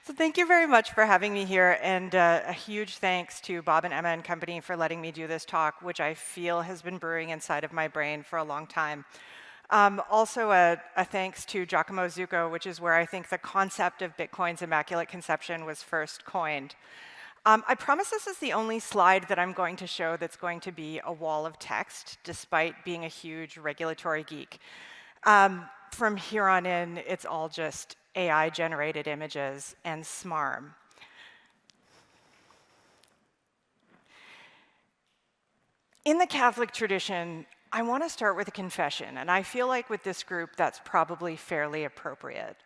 So thank you very much for having me here, and a huge thanks to Bob and Emma and company for letting me do this talk, which I feel has been brewing inside of my brain for a long time. Also a thanks to Giacomo Zucco, which is where I think the concept of Bitcoin's immaculate conception was first coined. I promise this is the only slide that I'm going to show that's going to be a wall of text, despite being a huge regulatory geek. From here on in, it's all just AI-generated images and SMARM. In the Catholic tradition, I want to start with a confession, and I feel like with this group, that's probably fairly appropriate.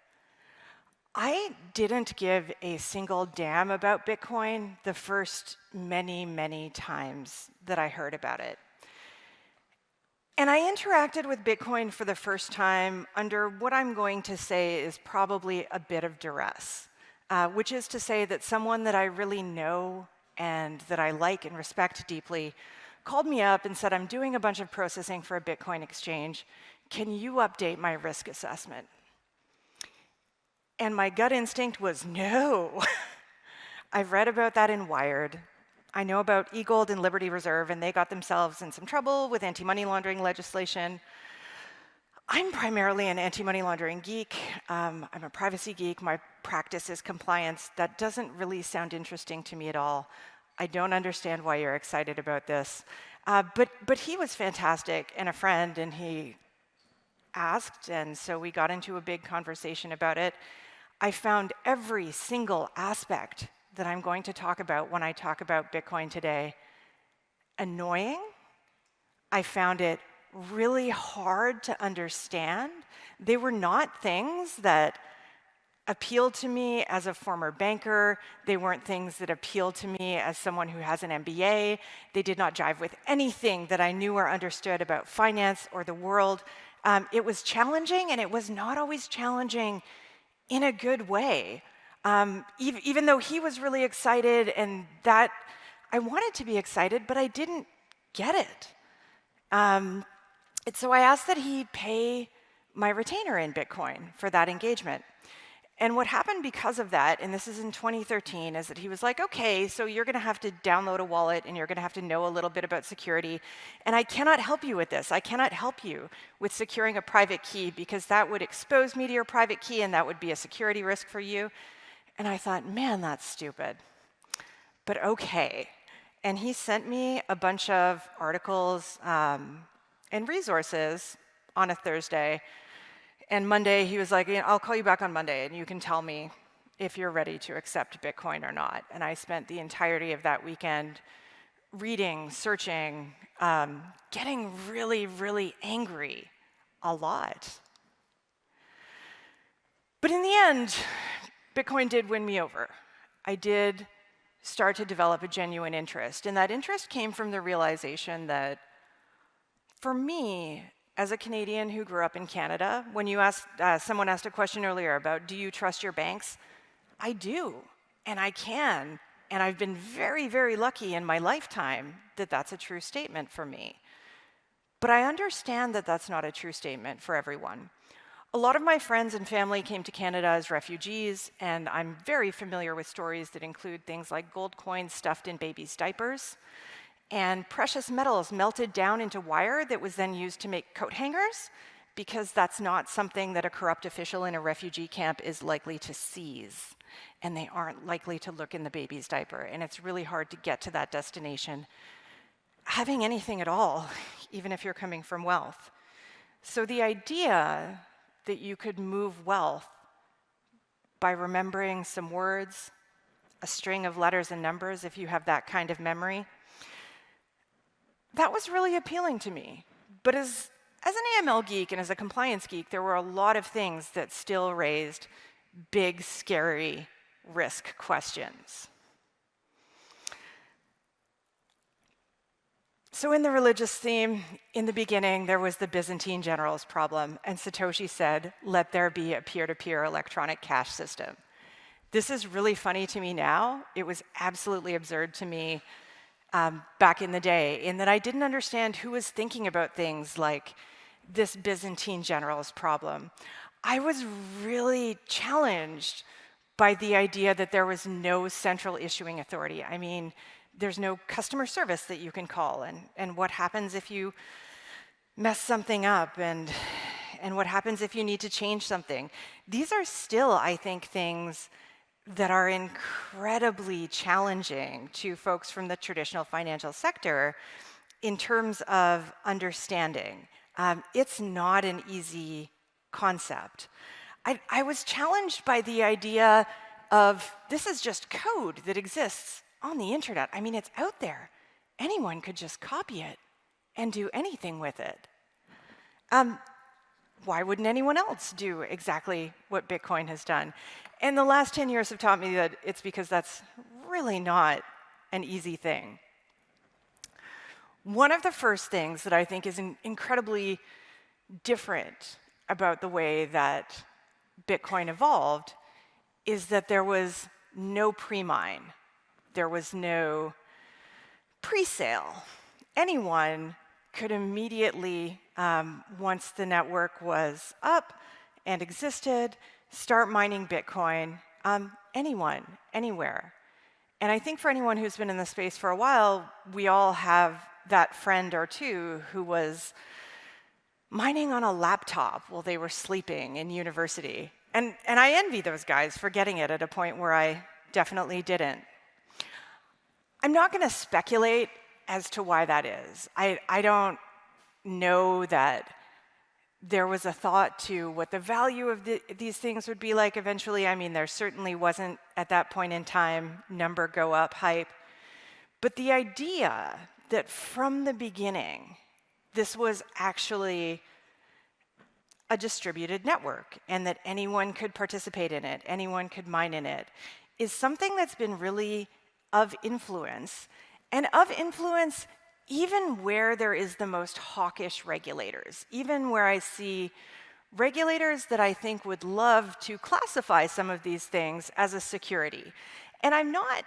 I didn't give a single damn about Bitcoin the first many, many times that I heard about it. And I interacted with Bitcoin for the first time under what I'm going to say is probably a bit of duress, which is to say that someone that I really know and that I like and respect deeply called me up and said, I'm doing a bunch of processing for a Bitcoin exchange. Can you update my risk assessment? And my gut instinct was no. I've read about that in Wired. I know about eGold and Liberty Reserve, and they got themselves in some trouble with anti-money laundering legislation. I'm primarily an anti-money laundering geek. I'm a privacy geek. My practice is compliance. That doesn't really sound interesting to me at all. I don't understand why you're excited about this. But he was fantastic and a friend, and he asked, and so we got into a big conversation about it. I found every single aspect that I'm going to talk about when I talk about Bitcoin today annoying. I found it really hard to understand. They were not things that appealed to me as a former banker. They weren't things that appealed to me as someone who has an MBA. They did not jive with anything that I knew or understood about finance or the world. It was challenging, and it was not always challenging in a good way. Even though he was really excited, and that I wanted to be excited, but I didn't get it. So I asked that he pay my retainer in Bitcoin for that engagement. And what happened because of that, and this is in 2013, is that he was like, okay, so you're going to have to download a wallet, and you're going to have to know a little bit about security. And I cannot help you with this. I cannot help you with securing a private key, because that would expose me to your private key, and that would be a security risk for you. And I thought, man, that's stupid. But okay. And he sent me a bunch of articles and resources on a Thursday. And Monday, he was like, I'll call you back on Monday, and you can tell me if you're ready to accept Bitcoin or not. And I spent the entirety of that weekend reading, searching, getting really, really angry a lot. But in the end, Bitcoin did win me over. I did start to develop a genuine interest. And that interest came from the realization that, for me, as a Canadian who grew up in Canada, when you asked, someone asked a question earlier about, do you trust your banks? I do, and I can. And I've been very, very lucky in my lifetime that that's a true statement for me. But I understand that that's not a true statement for everyone. A lot of my friends and family came to Canada as refugees, and I'm very familiar with stories that include things like gold coins stuffed in babies' diapers, and precious metals melted down into wire that was then used to make coat hangers, because that's not something that a corrupt official in a refugee camp is likely to seize. And they aren't likely to look in the baby's diaper. And it's really hard to get to that destination having anything at all, even if you're coming from wealth. So the idea that you could move wealth by remembering some words, a string of letters and numbers, if you have that kind of memory, that was really appealing to me. But as an AML geek and as a compliance geek, there were a lot of things that still raised big, scary risk questions. So in the religious theme, in the beginning, there was the Byzantine generals problem, and Satoshi said, let there be a peer-to-peer electronic cash system. This is really funny to me now. It was absolutely absurd to me back in the day, in that I didn't understand who was thinking about things like this Byzantine generals problem. I was really challenged by the idea that there was no central issuing authority. I mean, there's no customer service that you can call, and what happens if you mess something up, and what happens if you need to change something. These are still, I think, things that are incredibly challenging to folks from the traditional financial sector in terms of understanding. It's not an easy concept. I was challenged by the idea of this is just code that exists on the internet. I mean, it's out there. Anyone could just copy it and do anything with it. Why wouldn't anyone else do exactly what Bitcoin has done? And the last 10 years have taught me that it's because that's really not an easy thing. One of the first things that I think is incredibly different about the way that Bitcoin evolved is that there was no pre-mine. There was no pre-sale. Anyone could immediately, once the network was up and existed, start mining Bitcoin. Anyone, anywhere. And I think for anyone who's been in the space for a while, we all have that friend or two who was mining on a laptop while they were sleeping in university. And I envy those guys for getting it at a point where I definitely didn't. I'm not going to speculate as to why that is. I don't know that there was a thought to what the value of these things would be like eventually. I mean, there certainly wasn't, at that point in time, number go up hype. But the idea that from the beginning, this was actually a distributed network and that anyone could participate in it, anyone could mine in it, is something that's been really of influence, and of influence even where there is the most hawkish regulators, even where I see regulators that I think would love to classify some of these things as a security. And I'm not,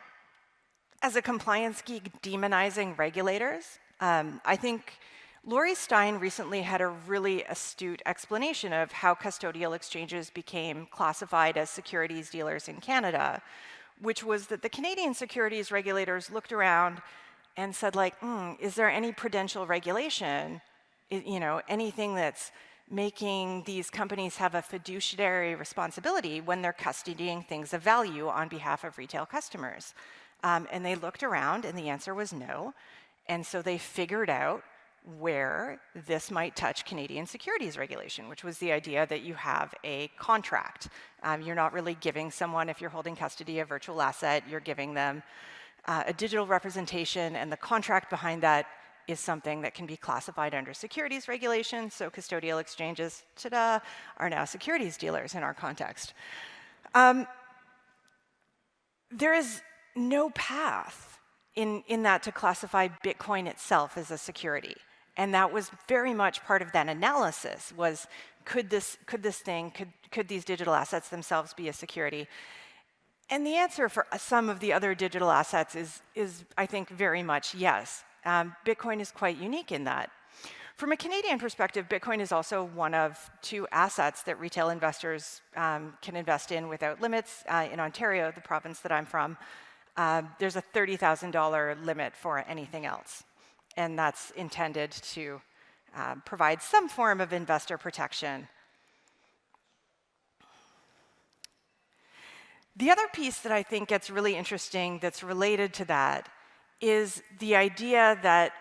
as a compliance geek, demonizing regulators. I think Laurie Stein recently had a really astute explanation of how custodial exchanges became classified as securities dealers in Canada, which was that the Canadian securities regulators looked around and said, like, is there any prudential regulation, anything that's making these companies have a fiduciary responsibility when they're custodying things of value on behalf of retail customers? And they looked around, and the answer was no. And so they figured out where this might touch Canadian securities regulation, which was the idea that you have a contract. You're not really giving someone, if you're holding custody of a virtual asset, you're giving them a digital representation, and the contract behind that is something that can be classified under securities regulation. So custodial exchanges, ta-da, are now securities dealers in our context. There is no path in that to classify Bitcoin itself as a security. And that was very much part of that analysis, was could these digital assets themselves be a security? And the answer for some of the other digital assets is I think, very much yes. Bitcoin is quite unique in that. From a Canadian perspective, Bitcoin is also one of 2 assets that retail investors can invest in without limits. In Ontario, the province that I'm from, there's a $30,000 limit for anything else. And that's intended to provide some form of investor protection. The other piece that I think gets really interesting that's related to that is the idea that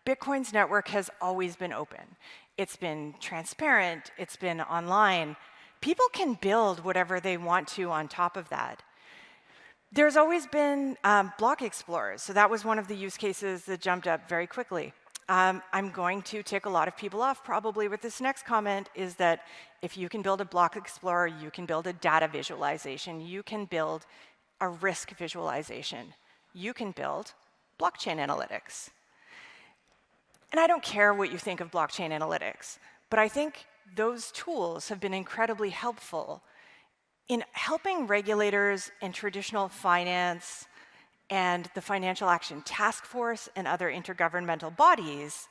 Bitcoin's network has always been open. It's been transparent, it's been online. People can build whatever they want to on top of that. There's always been block explorers, so that was one of the use cases that jumped up very quickly. I'm going to tick a lot of people off probably with this next comment, is that if you can build a block explorer, you can build a data visualization, you can build a risk visualization, you can build blockchain analytics. And I don't care what you think of blockchain analytics, but I think those tools have been incredibly helpful in helping regulators in traditional finance and the Financial Action Task Force and other intergovernmental bodies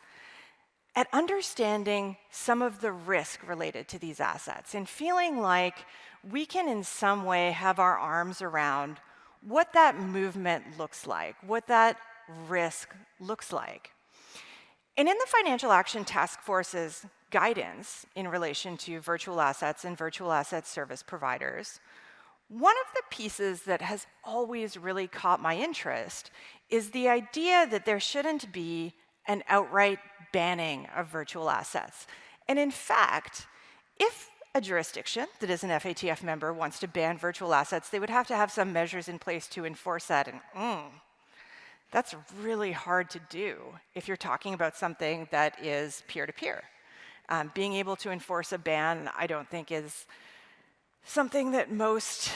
at understanding some of the risk related to these assets and feeling like we can in some way have our arms around what that movement looks like, what that risk looks like. And in the Financial Action Task Force's guidance in relation to virtual assets and virtual asset service providers, one of the pieces that has always really caught my interest is the idea that there shouldn't be an outright banning of virtual assets. And in fact, if a jurisdiction that is an FATF member wants to ban virtual assets, they would have to have some measures in place to enforce that. And that's really hard to do if you're talking about something that is peer-to-peer. Being able to enforce a ban, I don't think is something that most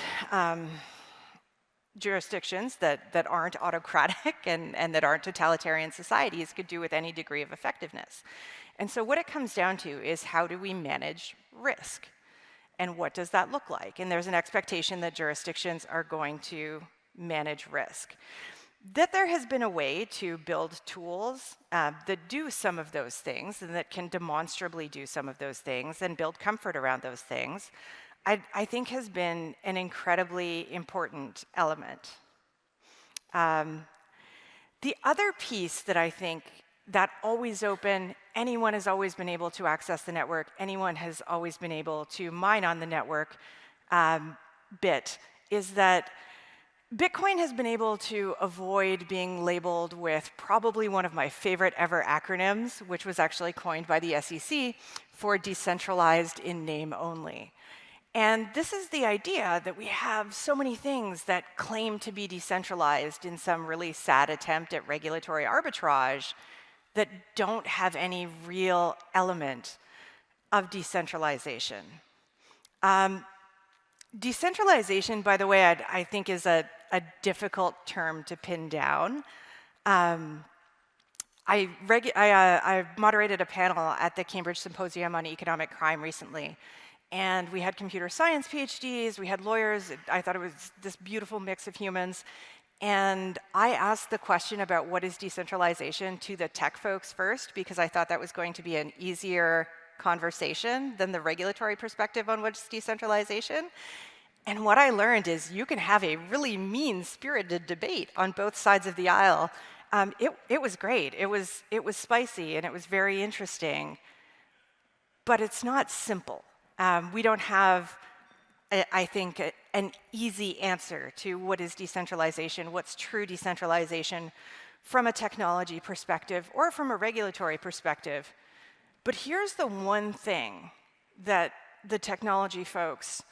jurisdictions that aren't autocratic and that aren't totalitarian societies could do with any degree of effectiveness. And so what it comes down to is how do we manage risk? And what does that look like? And there's an expectation that jurisdictions are going to manage risk. That there has been a way to build tools that do some of those things and that can demonstrably do some of those things and build comfort around those things, I think has been an incredibly important element. The other piece that I think that always open, anyone has always been able to access the network, anyone has always been able to mine on the network bit, is that Bitcoin has been able to avoid being labeled with probably one of my favorite ever acronyms, which was actually coined by the SEC for decentralized in name only. And this is the idea that we have so many things that claim to be decentralized in some really sad attempt at regulatory arbitrage that don't have any real element of decentralization. Decentralization, by the way, I think is a difficult term to pin down. I moderated a panel at the Cambridge Symposium on Economic Crime recently, and we had computer science PhDs, we had lawyers. I thought it was this beautiful mix of humans. And I asked the question about what is decentralization to the tech folks first, because I thought that was going to be an easier conversation than the regulatory perspective on what's decentralization. And what I learned is you can have a really mean-spirited debate on both sides of the aisle. It was great. It was spicy, and it was very interesting. But it's not simple. We don't have, I think, an easy answer to what is decentralization, what's true decentralization from a technology perspective or from a regulatory perspective. But here's the one thing that the technology folks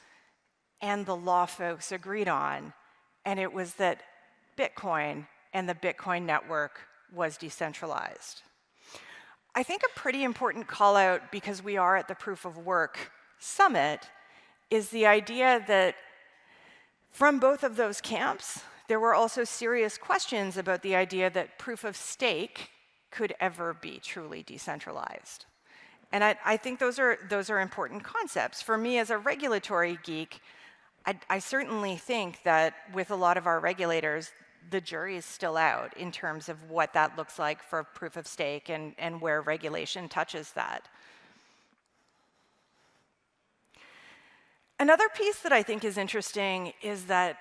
and the law folks agreed on, and it was that Bitcoin and the Bitcoin network was decentralized. I think a pretty important call out, because we are at the Proof of Work Summit, is the idea that from both of those camps, there were also serious questions about the idea that proof of stake could ever be truly decentralized. And I think those are important concepts. For me as a regulatory geek, I certainly think that with a lot of our regulators, the jury is still out in terms of what that looks like for proof of stake and where regulation touches that. Another piece that I think is interesting is that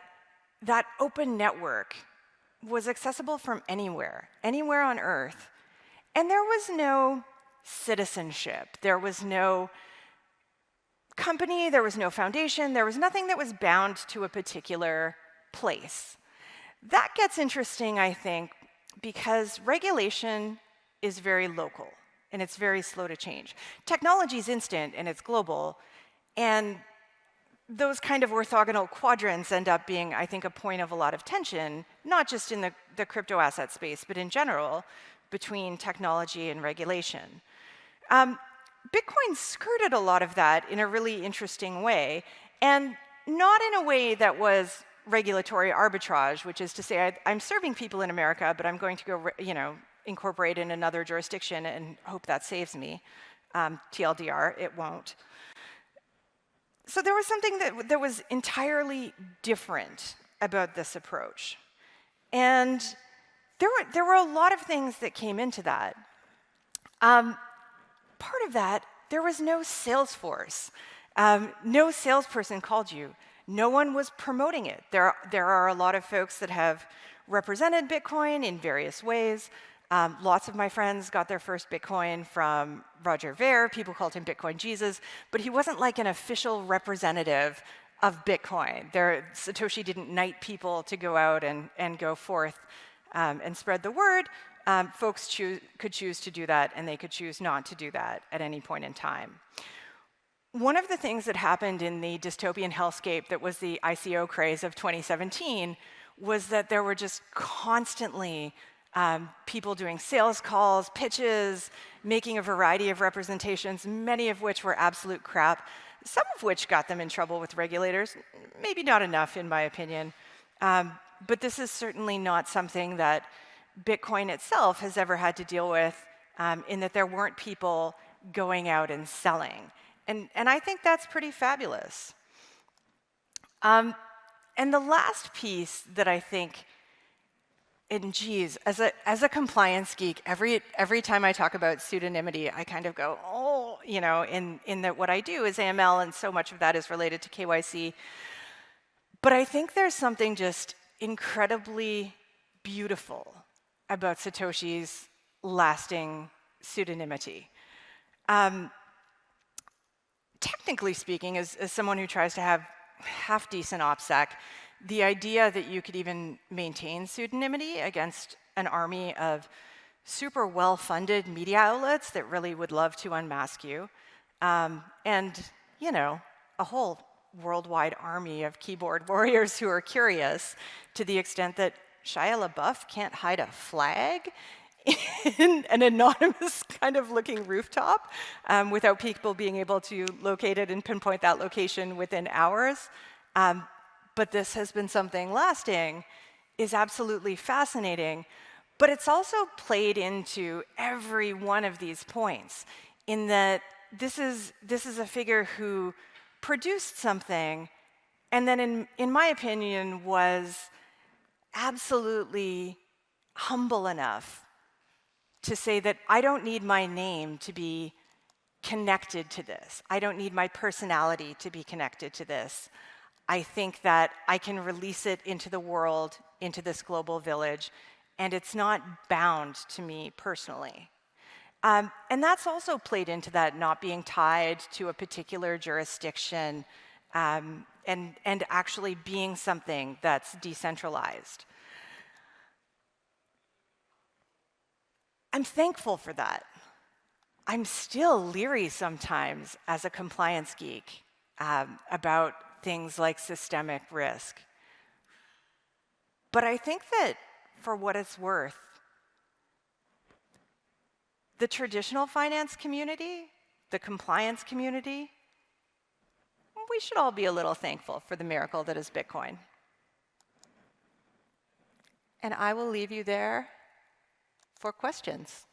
that open network was accessible from anywhere on Earth. And there was no citizenship. There was no company, there was no foundation, there was nothing that was bound to a particular place. That gets interesting, I think, because regulation is very local and it's very slow to change. Technology is instant and it's global, and those kind of orthogonal quadrants end up being, I think, a point of a lot of tension, not just in the crypto asset space, but in general, between technology and regulation. Bitcoin skirted a lot of that in a really interesting way, and not in a way that was regulatory arbitrage, which is to say, I'm serving people in America, but I'm going to go, incorporate in another jurisdiction and hope that saves me. TLDR, it won't. So there was something that was entirely different about this approach. And there were a lot of things that came into that. part of that, there was no sales force. No salesperson called you. No one was promoting it. There are a lot of folks that have represented Bitcoin in various ways. Lots of my friends got their first Bitcoin from Roger Ver. People called him Bitcoin Jesus, but he wasn't like an official representative of Bitcoin. Satoshi didn't knight people to go out and go forth and spread the word. Folks could choose to do that, and they could choose not to do that at any point in time. One of the things that happened in the dystopian hellscape that was the ICO craze of 2017 was that there were just constantly people doing sales calls, pitches, making a variety of representations, many of which were absolute crap, some of which got them in trouble with regulators, maybe not enough in my opinion. But this is certainly not something that Bitcoin itself has ever had to deal with, in that there weren't people going out and selling. And I think that's pretty fabulous. And the last piece that I think, and geez, as a compliance geek, every time I talk about pseudonymity, I kind of go, oh, you know, in that what I do is AML, and so much of that is related to KYC. But I think there's something just incredibly beautiful about Satoshi's lasting pseudonymity. Technically speaking, as someone who tries to have half-decent OPSEC, the idea that you could even maintain pseudonymity against an army of super well-funded media outlets that really would love to unmask you, and, you know, a whole worldwide army of keyboard warriors who are curious to the extent that Shia LaBeouf can't hide a flag in an anonymous kind of looking rooftop without people being able to locate it and pinpoint that location within hours. But this has been something lasting, is absolutely fascinating. But it's also played into every one of these points, in that this is a figure who produced something and then, in my opinion, was absolutely humble enough to say that I don't need my name to be connected to this. I don't need my personality to be connected to this. I think that I can release it into the world, into this global village, and it's not bound to me personally. And that's also played into that not being tied to a particular jurisdiction, and actually being something that's decentralized. I'm thankful for that. I'm still leery sometimes as a compliance geek about things like systemic risk. But I think that, for what it's worth, the traditional finance community, the compliance community, we should all be a little thankful for the miracle that is Bitcoin. And I will leave you there for questions.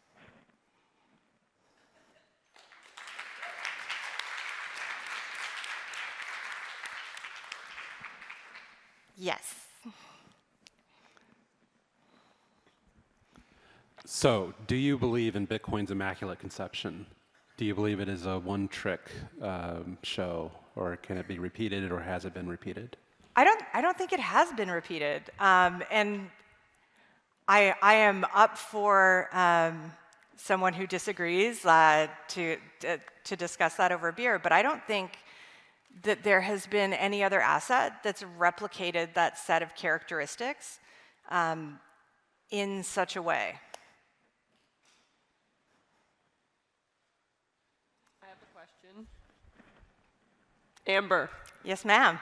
Yes. So, do you believe in Bitcoin's immaculate conception? Do you believe it is a one-trick show, or can it be repeated, or has it been repeated? I don't think it has been repeated, and I am up for someone who disagrees to discuss that over beer, but I don't think that there has been any other asset that's replicated that set of characteristics in such a way. I have a question. Amber. Yes, ma'am.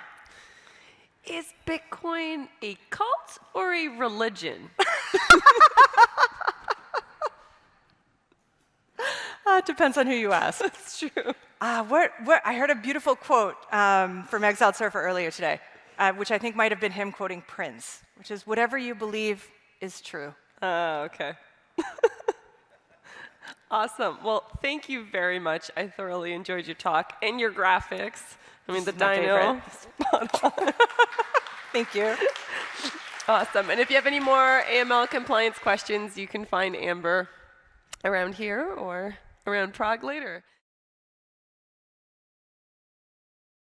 Is Bitcoin a cult or a religion? It depends on who you ask. That's true. I heard a beautiful quote from Exiled Surfer earlier today, which I think might have been him quoting Prince, which is, whatever you believe is true. Okay. Awesome. Well, thank you very much. I thoroughly enjoyed your talk and your graphics. I mean, the dino. Spot on. Thank you. Awesome. And if you have any more AML compliance questions, you can find Amber around here or around Prague later.